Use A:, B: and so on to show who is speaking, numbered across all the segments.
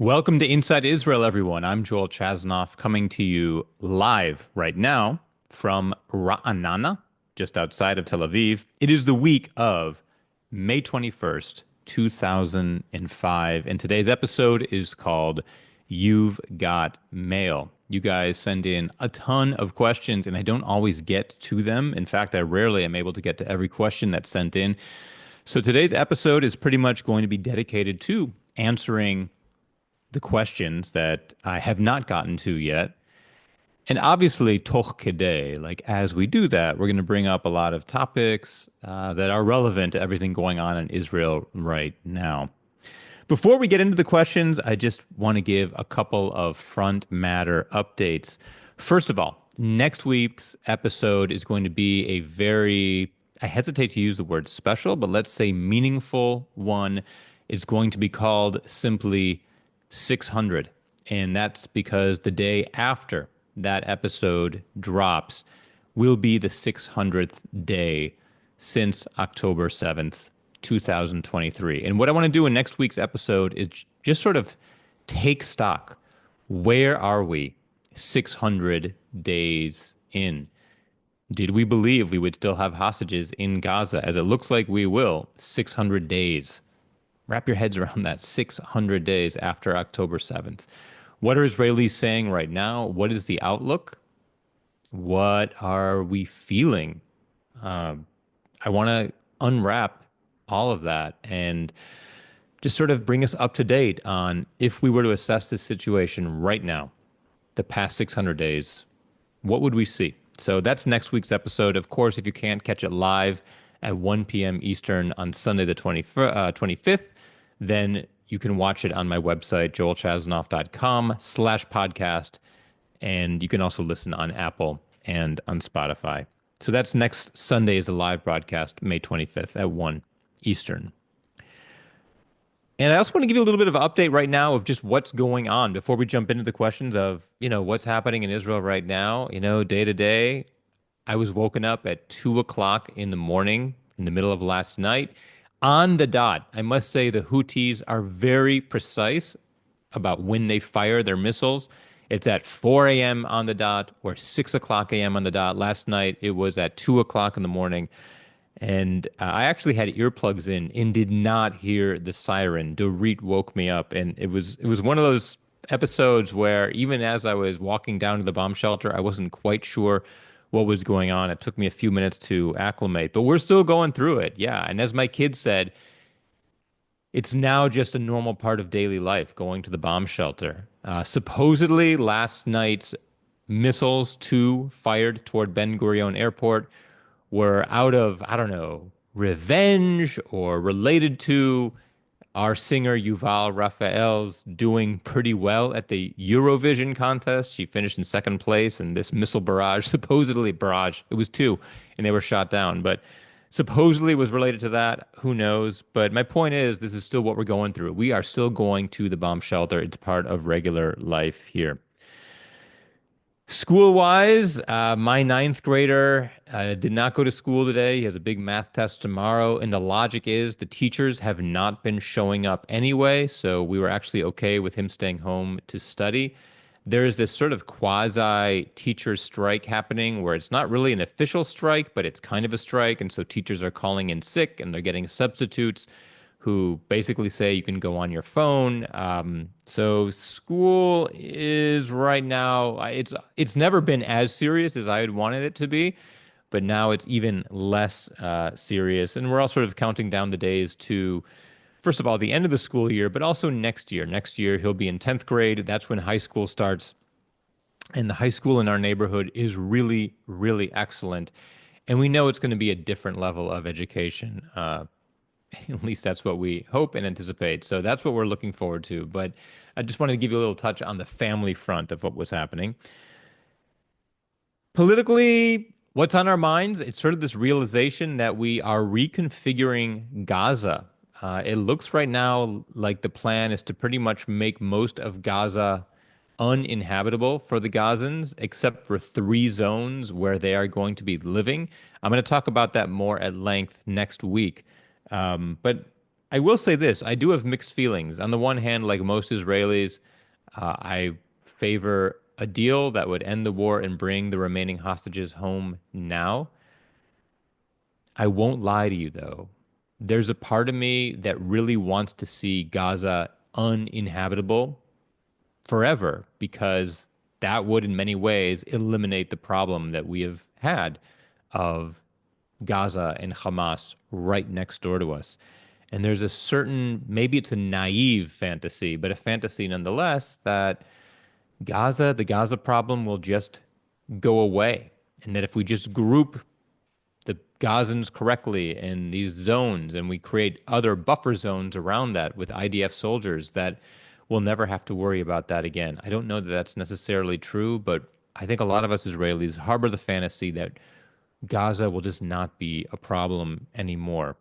A: Welcome to Inside Israel, everyone. I'm Joel Chasnoff coming to you live right now from Ra'anana, just outside of Tel Aviv. It is the week of May 21st, 2005, and today's episode is called You've Got Mail. You guys send in a ton of questions, and I don't always get to them. In fact, I rarely am able to get to every question that's sent in. So today's episode is pretty much going to be dedicated to answering the questions that I have not gotten to yet. And obviously, toch kedei, like as we do that, we're going to bring up a lot of topics that are relevant to everything going on in Israel right now. Before we get into the questions, I just want to give a couple of front matter updates. First of all, next week's episode is going to be a very, I hesitate to use the word special, but let's say meaningful one. It's going to be called simply 600. And that's because the day after that episode drops will be the 600th day since October 7th, 2023. And what I want to do in next week's episode is just sort of take stock. Where are we 600 days in? Did we believe we would still have hostages in Gaza, as it looks like we will, 600 days? Wrap your heads around that. 600 days after October 7th. What are Israelis saying right now? What is the outlook? What are we feeling? I want to unwrap all of that and just sort of bring us up to date on if we were to assess this situation right now, the past 600 days, what would we see? So that's next week's episode. Of course, if you can't catch it live at 1 p.m. Eastern on Sunday the 25th, then you can watch it on my website, joelchasnoff.com/podcast. And you can also listen on Apple and on Spotify. So that's next Sunday is the live broadcast, May 25th at 1 Eastern. And I also want to give you a little bit of an update right now of just what's going on before we jump into the questions of, what's happening in Israel right now, day to day. I was woken up at 2 o'clock in the morning in the middle of last night on the dot. I must say the Houthis are very precise about when they fire their missiles. It's at 4 a.m. on the dot or 6 o'clock a.m. on the dot. Last night it was at 2 o'clock in the morning. And I actually had earplugs in and did not hear the siren. Dorit woke me up, and it was one of those episodes where even as I was walking down to the bomb shelter, I wasn't quite sure what was going on. It took me a few minutes to acclimate, but we're still going through it. Yeah, and as my kids said, it's now just a normal part of daily life going to the bomb shelter. Supposedly, last night's missiles, two fired toward Ben Gurion Airport, were out of, I don't know, revenge or related to our singer Yuval Raphael's doing pretty well at the Eurovision contest. She finished in second place, and this missile barrage, supposedly barrage, it was two, and they were shot down, but supposedly was related to that. Who knows? But my point is, this is still what we're going through. We are still going to the bomb shelter. It's part of regular life here. School-wise, my ninth grader did not go to school today. He has a big math test tomorrow, and the logic is the teachers have not been showing up anyway, so we were actually okay with him staying home to study. There is this sort of quasi-teacher strike happening where it's not really an official strike, but it's kind of a strike, and so teachers are calling in sick, and they're getting substitutes who basically say you can go on your phone. So school is right now, it's never been as serious as I had wanted it to be, but now it's even less serious. And we're all sort of counting down the days to, first of all, the end of the school year, but also next year. Next year, he'll be in 10th grade. That's when high school starts. And the high school in our neighborhood is really, really excellent. And we know it's going to be a different level of education. At least that's what we hope and anticipate. So that's what we're looking forward to. But I just wanted to give you a little touch on the family front of what was happening. Politically, what's on our minds? It's sort of this realization that we are reconfiguring Gaza. It looks right now like the plan is to pretty much make most of Gaza uninhabitable for the Gazans, except for 3 zones where they are going to be living. I'm going to talk about that more at length next week. But I will say this, I do have mixed feelings. On the one hand, like most Israelis, I favor a deal that would end the war and bring the remaining hostages home now. I won't lie to you, though. There's a part of me that really wants to see Gaza uninhabitable forever because that would, in many ways, eliminate the problem that we have had of Gaza and Hamas right next door to us. And there's a certain, maybe it's a naive fantasy, but a fantasy nonetheless, that the Gaza problem will just go away. And that if we just group the Gazans correctly in these zones and we create other buffer zones around that with IDF soldiers, that we'll never have to worry about that again. I don't know that that's necessarily true, but I think a lot of us Israelis harbor the fantasy that Gaza will just not be a problem anymore.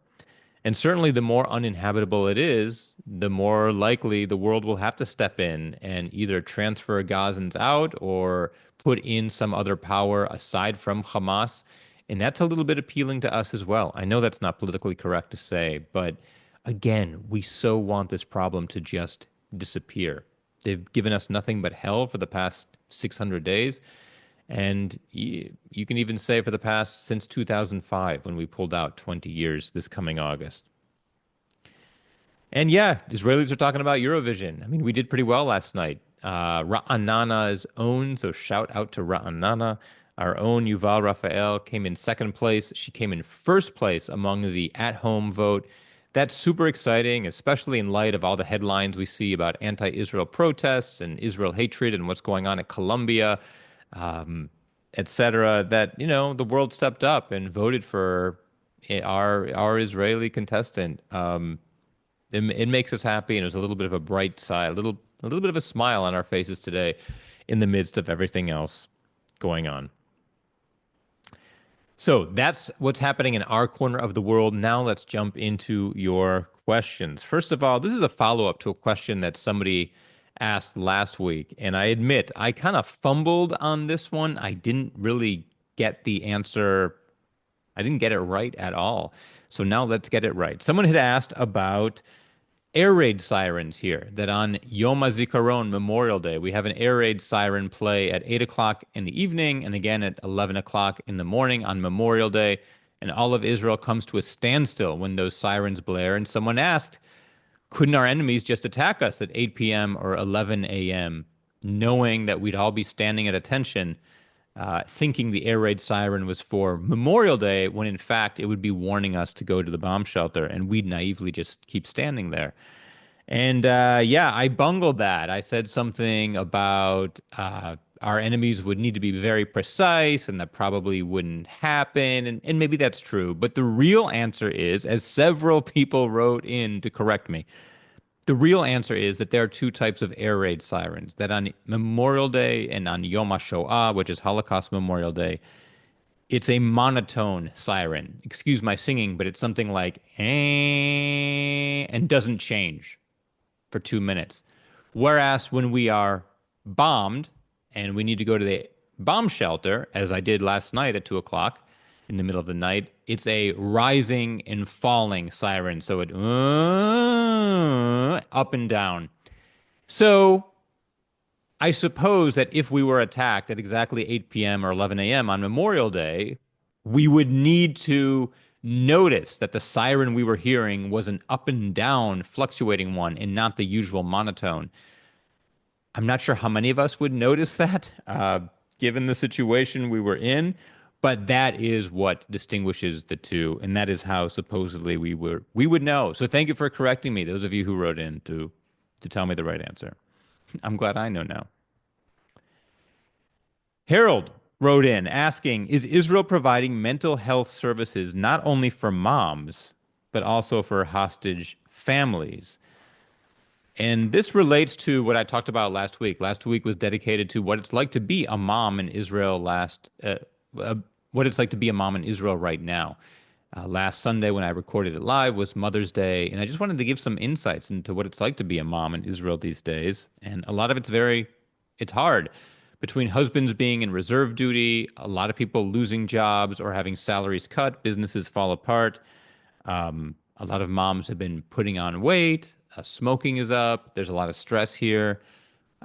A: And certainly, the more uninhabitable it is, the more likely the world will have to step in and either transfer Gazans out or put in some other power aside from Hamas. And that's a little bit appealing to us as well. I know that's not politically correct to say, but again, we so want this problem to just disappear. They've given us nothing but hell for the past 600 days. And you can even say for the past since 2005 when we pulled out 20 years this coming August. And yeah, Israelis are talking about Eurovision. I mean, we did pretty well last night. Ra'anana is own, so shout out to Ra'anana. Our own Yuval Raphael came in second place. She came in first place among the at-home vote. That's super exciting, especially in light of all the headlines we see about anti-Israel protests and Israel hatred and what's going on in Colombia, et cetera, that, the world stepped up and voted for our Israeli contestant. It makes us happy, and there's a little bit of a bright side, a little bit of a smile on our faces today in the midst of everything else going on. So that's what's happening in our corner of the world. Now let's jump into your questions. First of all, this is a follow-up to a question that somebody asked last week, and I admit I kind of fumbled on this one. I didn't really get the answer. I didn't get it right at all. So now let's get it right. Someone had asked about air raid sirens here, that on Yom HaZikaron, Memorial Day, we have an air raid siren play at 8 o'clock in the evening and again at 11 o'clock in the morning on Memorial Day. And all of Israel comes to a standstill when those sirens blare. And someone asked, couldn't our enemies just attack us at 8 p.m. or 11 a.m., knowing that we'd all be standing at attention, thinking the air raid siren was for Memorial Day, when in fact it would be warning us to go to the bomb shelter, and we'd naively just keep standing there. And yeah, I bungled that. I said something about our enemies would need to be very precise, and that probably wouldn't happen. And maybe that's true. But the real answer is, as several people wrote in to correct me, the real answer is that there are two types of air raid sirens, that on Memorial Day and on Yom HaShoah, which is Holocaust Memorial Day, it's a monotone siren. Excuse my singing, but it's something like, and doesn't change for 2 minutes. Whereas when we are bombed and we need to go to the bomb shelter, as I did last night at 2 o'clock in the middle of the night, it's a rising and falling siren. So it up and down. So I suppose that if we were attacked at exactly 8 p.m. or 11 a.m. on Memorial Day, we would need to notice that the siren we were hearing was an up and down fluctuating one and not the usual monotone. I'm not sure how many of us would notice that, given the situation we were in, but that is what distinguishes the two, and that is how supposedly we would know. So thank you for correcting me, those of you who wrote in to tell me the right answer. I'm glad I know now. Harold wrote in asking, is Israel providing mental health services not only for moms, but also for hostage families? And this relates to what I talked about last week. Last week was dedicated to what it's like to be a mom in Israel what it's like to be a mom in Israel right now. Last Sunday, when I recorded it live, was Mother's Day, and I just wanted to give some insights into what it's like to be a mom in Israel these days. And a lot of it's hard. Between husbands being in reserve duty, a lot of people losing jobs or having salaries cut, businesses fall apart. A lot of moms have been putting on weight. Smoking is up. There's a lot of stress here.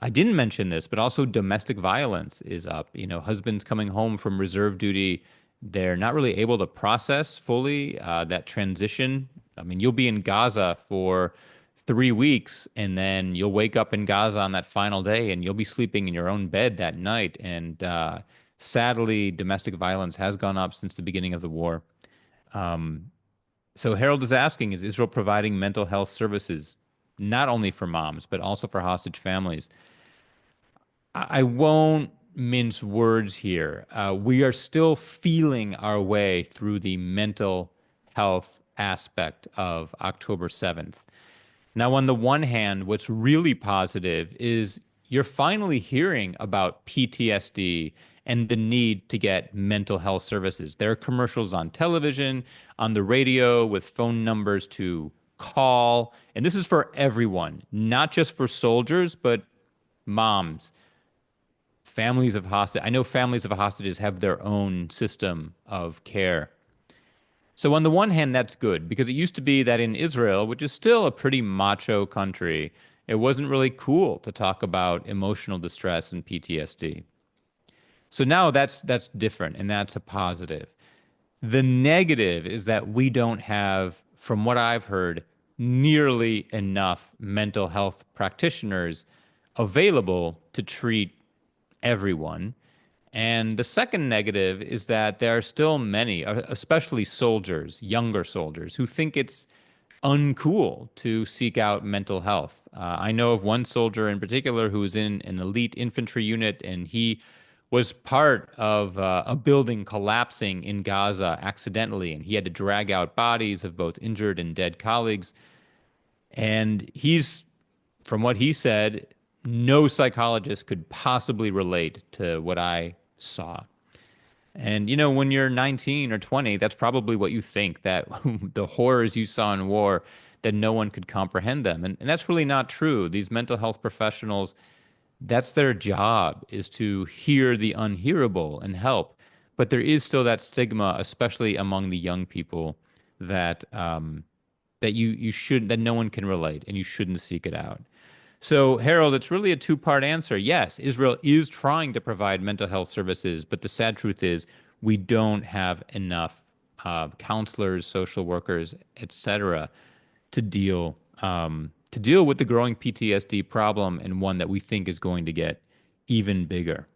A: I didn't mention this, but also domestic violence is up. Husbands coming home from reserve duty, they're not really able to process fully that transition. I mean, you'll be in Gaza for 3 weeks, and then you'll wake up in Gaza on that final day, and you'll be sleeping in your own bed that night. And sadly, domestic violence has gone up since the beginning of the war. So Harold is asking, is Israel providing mental health services not only for moms, but also for hostage families? I won't mince words here. We are still feeling our way through the mental health aspect of October 7th. Now, on the one hand, what's really positive is you're finally hearing about PTSD and the need to get mental health services. There are commercials on television, on the radio with phone numbers to call. And this is for everyone, not just for soldiers, but moms, families of hostage. I know families of hostages have their own system of care. So on the one hand, that's good because it used to be that in Israel, which is still a pretty macho country, it wasn't really cool to talk about emotional distress and PTSD. So now that's different and that's a positive. The negative is that we don't have, from what I've heard, nearly enough mental health practitioners available to treat everyone. And the second negative is that there are still many, especially soldiers, younger soldiers, who think it's uncool to seek out mental health. I know of one soldier in particular who was in an elite infantry unit, and he was part of a building collapsing in Gaza accidentally, and he had to drag out bodies of both injured and dead colleagues. And from what he said, no psychologist could possibly relate to what I saw. And when you're 19 or 20, that's probably what you think, that the horrors you saw in war, that no one could comprehend them. And that's really not true. These mental health professionals, that's their job, is to hear the unhearable and help. But there is still that stigma, especially among the young people, that that no one can relate and you shouldn't seek it out. So, Harold, it's really a two-part answer. Yes, Israel is trying to provide mental health services, but the sad truth is we don't have enough counselors, social workers, etc., to deal with the growing PTSD problem, and one that we think is going to get even bigger.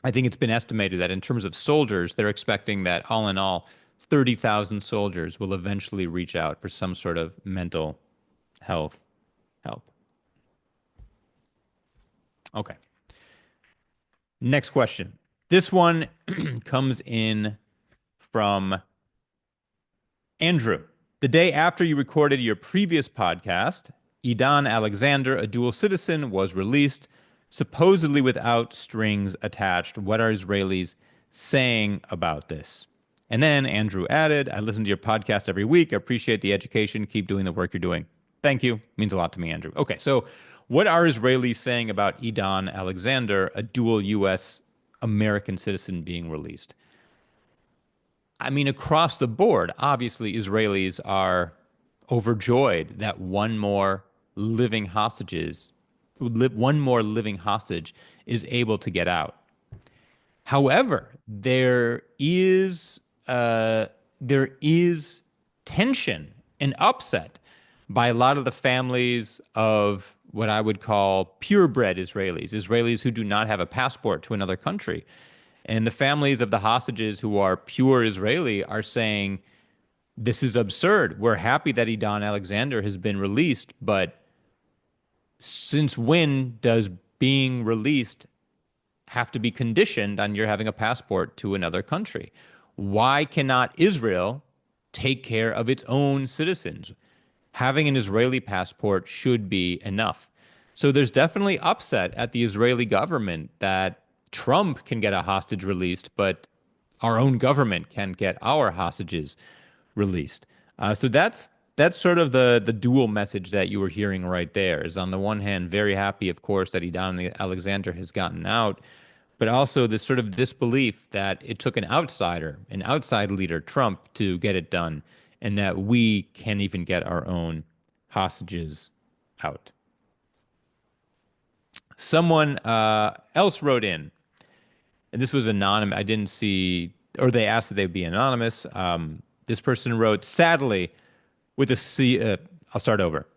A: I think it's been estimated that in terms of soldiers, they're expecting that all in all, 30,000 soldiers will eventually reach out for some sort of mental health help. Okay. Next question. This one comes in from Andrew. The day after you recorded your previous podcast, Idan Alexander, a dual citizen, was released, supposedly without strings attached. What are Israelis saying about this? And then Andrew added, I listen to your podcast every week. I appreciate the education. Keep doing the work you're doing. Thank you. Means a lot to me, Andrew. Okay, so what are Israelis saying about Idan Alexander, a dual U.S. American citizen being released? I mean, across the board, obviously, Israelis are overjoyed that one more living hostage is able to get out. However, there is tension and upset by a lot of the families of what I would call purebred Israelis, Israelis who do not have a passport to another country. And the families of the hostages who are pure Israeli are saying, this is absurd. We're happy that Idan Alexander has been released, but since when does being released have to be conditioned on your having a passport to another country? Why cannot Israel take care of its own citizens? Having an Israeli passport should be enough. So there's definitely upset at the Israeli government that Trump can get a hostage released, but our own government can't get our hostages released. So that's sort of the dual message that you were hearing right there. Is on the one hand, very happy, of course, that Idan Alexander has gotten out, but also this sort of disbelief that it took an outsider, an outside leader, Trump, to get it done. and that we can't even get our own hostages out. Someone else wrote in, and this was anonymous. I didn't see, or they asked that they be anonymous. This person wrote, sadly, with a C, I'll start over.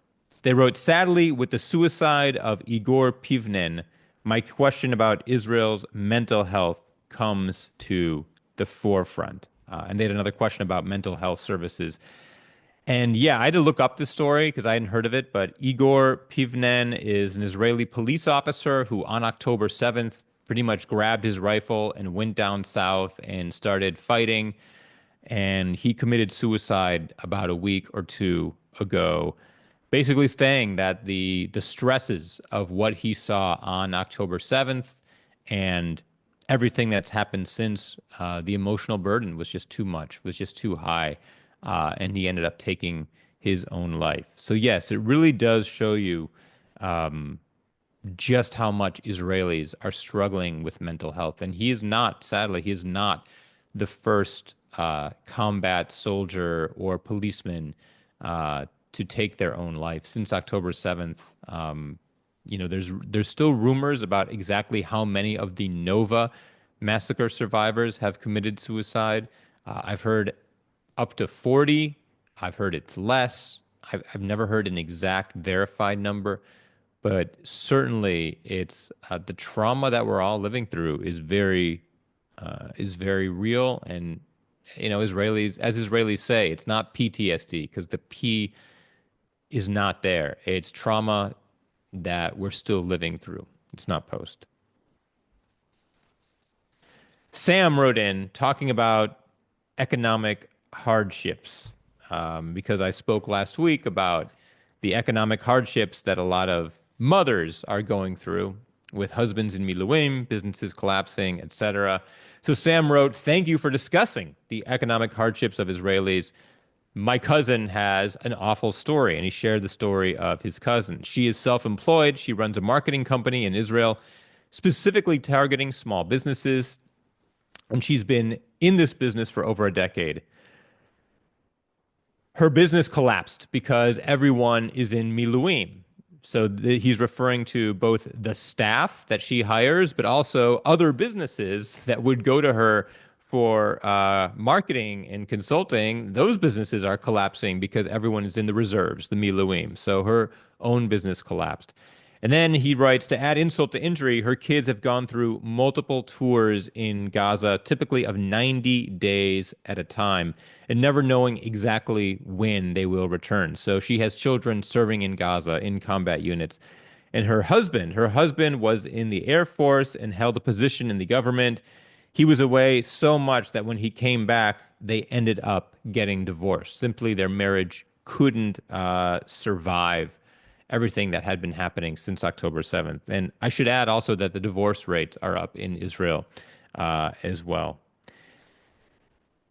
A: They wrote, sadly, with the suicide of Igor Pivnin, my question about Israel's mental health comes to the forefront. And they had another question about mental health services. And yeah, I had to look up this story because I hadn't heard of it. But Igor Pivnen is an Israeli police officer who, on October 7th, pretty much grabbed his rifle and went down south and started fighting. And he committed suicide about a week or two ago, basically saying that the stresses of what he saw on October 7th and everything that's happened since, the emotional burden was just too much, was just too high, and he ended up taking his own life. So yes, it really does show you just how much Israelis are struggling with mental health. And he is not, sadly, he is not the first combat soldier or policeman to take their own life since October 7th. There's still rumors about exactly how many of the Nova massacre survivors have committed suicide. I've heard up to 40. I've heard it's less. I've never heard an exact verified number, but certainly it's the trauma that we're all living through is very real. And Israelis, as Israelis say, it's not PTSD because the P is not there. It's trauma that we're still living through. It's not post. Sam wrote in talking about economic hardships because I spoke last week about the economic hardships that a lot of mothers are going through with husbands in miluim, businesses collapsing, etc. So Sam wrote, "Thank you for discussing the economic hardships of Israelis. My cousin has an awful story," and he shared the story of his cousin. She is self-employed. She runs a marketing company in Israel, specifically targeting small businesses, and she's been in this business for over a decade. Her business collapsed because everyone is in miluim. So he's referring to both the staff that she hires, but also other businesses that would go to her for marketing and consulting. Those businesses are collapsing because everyone is in the reserves, the miluim. So her own business collapsed. And then he writes, to add insult to injury, her kids have gone through multiple tours in Gaza, typically of 90 days at a time, and never knowing exactly when they will return. So she has children serving in Gaza in combat units. And her husband was in the Air Force and held a position in the government. He was away so much that when he came back, they ended up getting divorced. Simply, their marriage couldn't survive everything that had been happening since October 7th. And I should add also that the divorce rates are up in Israel as well.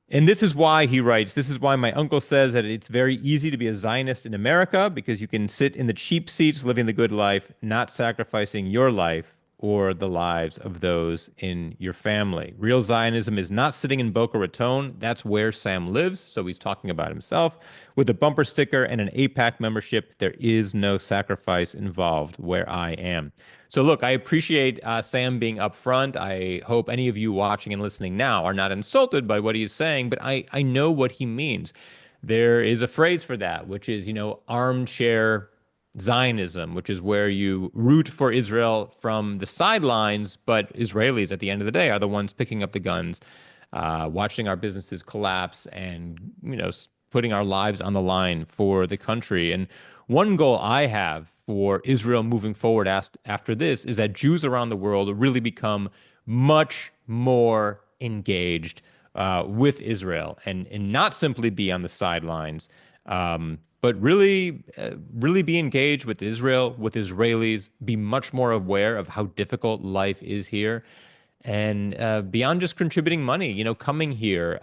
A: And this is why he writes, this is why my uncle says that it's very easy to be a Zionist in America because you can sit in the cheap seats living the good life, not sacrificing your life or the lives of those in your family. Real Zionism is not sitting in Boca Raton. That's where Sam lives. So he's talking about himself. With a bumper sticker and an APAC membership, there is no sacrifice involved where I am. So look, I appreciate Sam being upfront. I hope any of you watching and listening now are not insulted by what he's saying, but I know what he means. There is a phrase for that, which is, armchair Zionism, which is where you root for Israel from the sidelines, but Israelis at the end of the day are the ones picking up the guns, watching our businesses collapse and, putting our lives on the line for the country. And one goal I have for Israel moving forward after this is that Jews around the world really become much more engaged with Israel and not simply be on the sidelines, but really be engaged with Israel, with Israelis, be much more aware of how difficult life is here. And beyond just contributing money, coming here,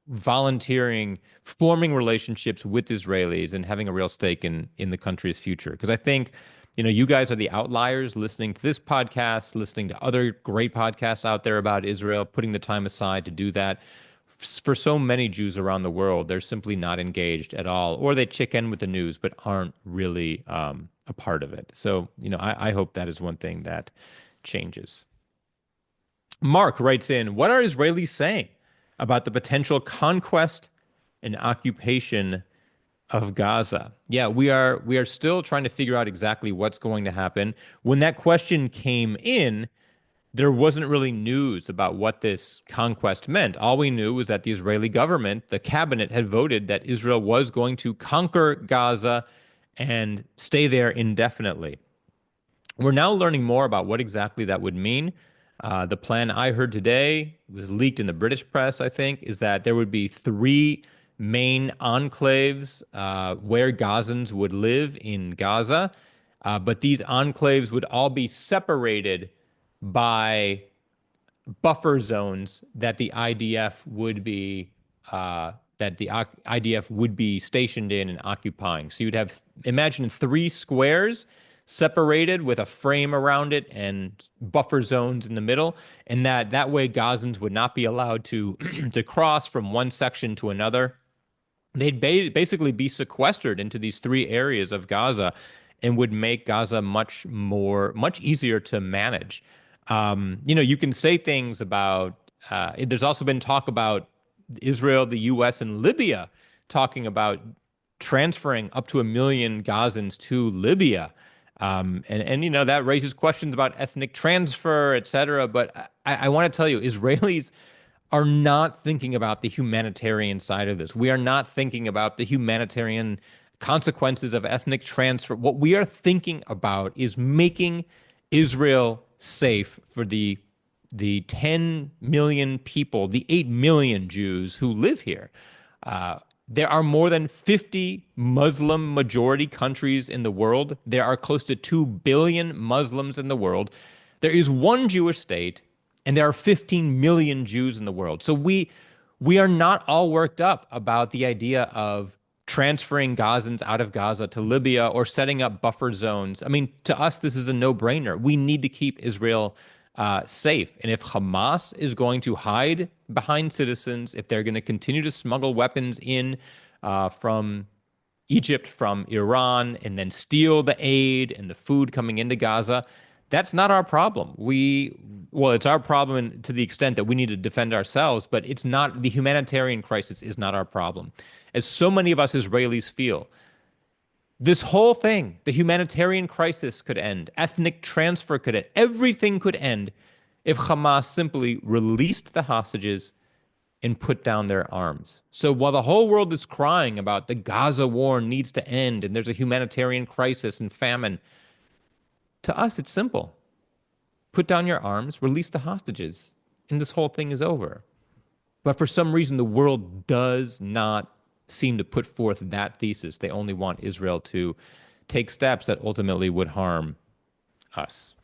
A: volunteering, forming relationships with Israelis and having a real stake in the country's future. Because I think, you guys are the outliers listening to this podcast, listening to other great podcasts out there about Israel, putting the time aside to do that. for so many Jews around the world, they're simply not engaged at all, or they check in with the news but aren't really a part of it. So, I hope that is one thing that changes. Mark writes in, what are Israelis saying about the potential conquest and occupation of Gaza? Yeah, we are still trying to figure out exactly what's going to happen. When that question came in, there wasn't really news about what this conquest meant. All we knew was that the Israeli government, the cabinet, had voted that Israel was going to conquer Gaza and stay there indefinitely. We're now learning more about what exactly that would mean. The plan I heard today was leaked in the British press, I think, is that there would be three main enclaves where Gazans would live in Gaza, but these enclaves would all be separated by buffer zones that the IDF would be stationed in and occupying. So you'd have imagine three squares separated with a frame around it and buffer zones in the middle, and that way Gazans would not be allowed to to cross from one section to another. They'd basically be sequestered into these three areas of Gaza and would make Gaza much easier to manage. You can say things about, there's also been talk about Israel, the US, and Libya talking about transferring up to 1 million Gazans to Libya. And that raises questions about ethnic transfer, et cetera. But I want to tell you, Israelis are not thinking about the humanitarian side of this. We are not thinking about the humanitarian consequences of ethnic transfer. What we are thinking about is making Israel safe for the 10 million people, the 8 million Jews who live here. There are more than 50 Muslim majority countries in the world. There are close to 2 billion Muslims in the world. There is one Jewish state, and there are 15 million Jews in the world. So we are not all worked up about the idea of transferring Gazans out of Gaza to Libya or setting up buffer zones. I mean, to us, this is a no-brainer. We need to keep Israel safe. And if Hamas is going to hide behind citizens, if they're going to continue to smuggle weapons in from Egypt, from Iran, and then steal the aid and the food coming into Gaza, that's not our problem. It's our problem to the extent that we need to defend ourselves, but it's not, the humanitarian crisis is not our problem. As so many of us Israelis feel, this whole thing, the humanitarian crisis could end, ethnic transfer could end, everything could end if Hamas simply released the hostages and put down their arms. So while the whole world is crying about the Gaza war needs to end and there's a humanitarian crisis and famine, to us it's simple. Put down your arms, release the hostages, and this whole thing is over. But for some reason, the world does not seem to put forth that thesis. They only want Israel to take steps that ultimately would harm us.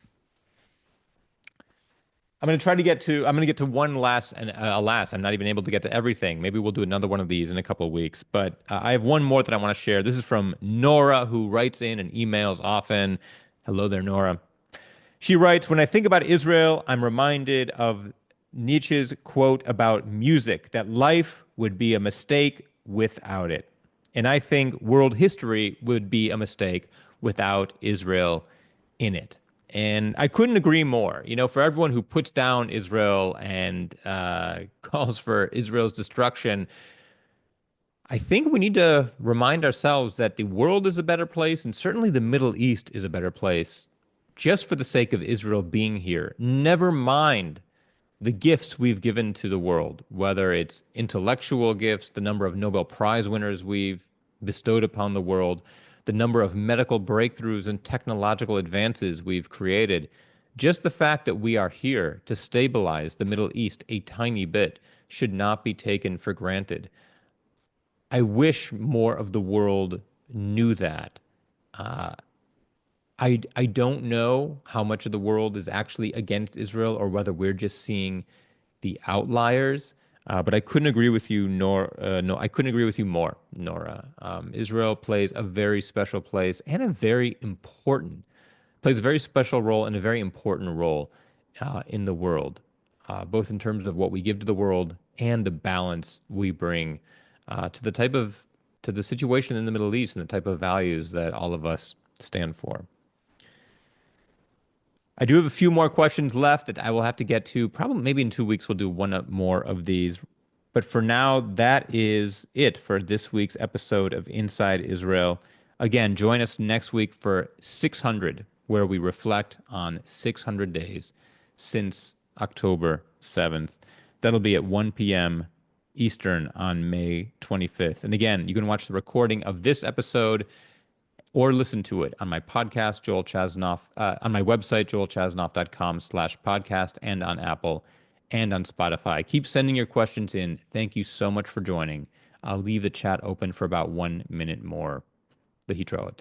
A: I'm going to get to one last, and alas, I'm not even able to get to everything. Maybe we'll do another one of these in a couple of weeks. But I have one more that I want to share. This is from Nora, who writes in and emails often. Hello there, Nora. She writes, when I think about Israel, I'm reminded of Nietzsche's quote about music, that life would be a mistake without it. And I think world history would be a mistake without Israel in it. And I couldn't agree more. For everyone who puts down Israel and calls for Israel's destruction, I think we need to remind ourselves that the world is a better place, and certainly the Middle East is a better place, just for the sake of Israel being here. Never mind the gifts we've given to the world, whether it's intellectual gifts, the number of Nobel Prize winners we've bestowed upon the world, the number of medical breakthroughs and technological advances we've created. Just the fact that we are here to stabilize the Middle East a tiny bit should not be taken for granted. I wish more of the world knew that. I don't know how much of the world is actually against Israel or whether we're just seeing the outliers. But I couldn't agree with you, no, I couldn't agree with you more, Nora. Israel plays a very special place and plays a very special role and a very important role in the world. both in terms of what we give to the world and the balance we bring to the situation in the Middle East and the type of values that all of us stand for. I do have a few more questions left that I will have to get to. Probably maybe in 2 weeks we'll do one more of these. But for now, that is it for this week's episode of Inside Israel. Again, join us next week for 600, where we reflect on 600 days since October 7th. That'll be at 1 p.m. Eastern on May 25th. And again, you can watch the recording of this episode or listen to it on my podcast, Joel Chasnoff, on my website, joelchasnoff.com/podcast, and on Apple and on Spotify. Keep sending your questions in. Thank you so much for joining. I'll leave the chat open for about 1 minute more. Lehitraot.